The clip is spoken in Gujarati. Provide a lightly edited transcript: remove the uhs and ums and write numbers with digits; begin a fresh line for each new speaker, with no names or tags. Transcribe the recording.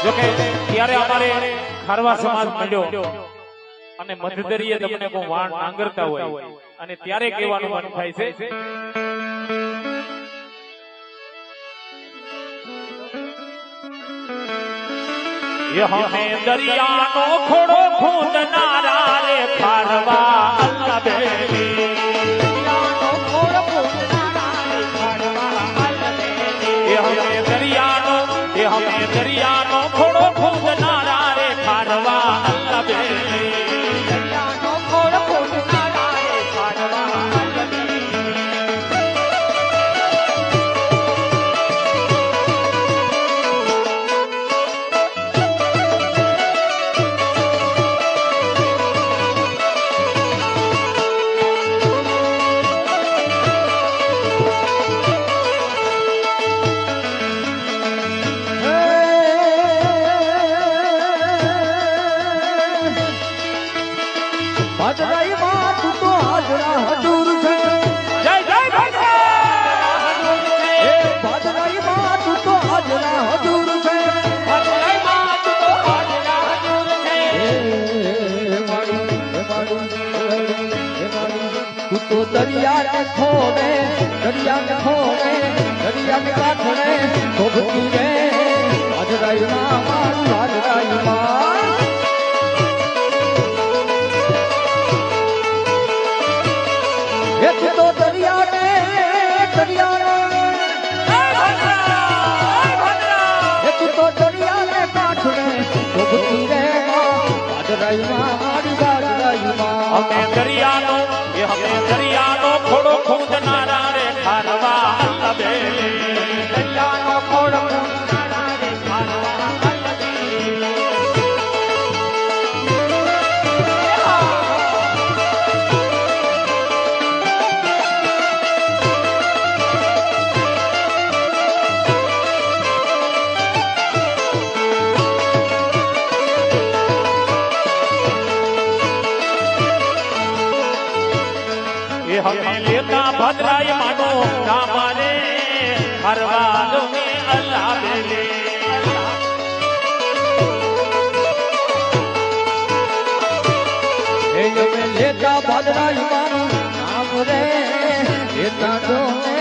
જોકે ત્યારે અમારે ખારવા સમાજ મળ્યો અને મધદરીએ તમને કોઈ વાણ આંગરતા હોય અને ત્યારે કહેવાનું મન થાય છે હમે દરિયાનો ખોડો ખૂંદનારા રે ખારવા અલ્લાહ બેલી દરિયાનો ખોડો ખૂંદનારા રે ખારવા અલ્લાહ બેલી હમે દરિયાનો ખોડો ખૂંદનારા રે ખારવા અલ્લાહ બેલી દરિયાનો ખોડો ખૂંદનારા રે ખારવા અલ્લાહ બેલી
ભદ્રાઈ માં તું તો હાજરા હજુર છે
જય જય
ભદ્રાઈ માં તું તો હાજરા હજુર છે
ભદ્રાઈ માં તું તો હાજરા હજુર છે
તું તો દરિયા ને ખોડે દરિયા ને કાંઠે શોભતી રે હાજરાઈ માં મારું હાજરાઈ માં તું તો દરિયા ને તું તો દરિયા ને કાંઠે શોભતી રે હાજરાઈ માં મારી હાજરાઈ માં
હમે દરિયાનો ખોડો ખૂંદનારા રે ખારવા અલ્લાહ બેલી દરિયાનો ખોડો ખૂંદનારા રે ખારવા અલ્લાહ બેલી હમે લેતા ભદ્રાય માનો કામારે હરવાનો મે અલ્લાહ બેલે
હમે લેતા ભદ્રાય માનો નામ રે લેતા જો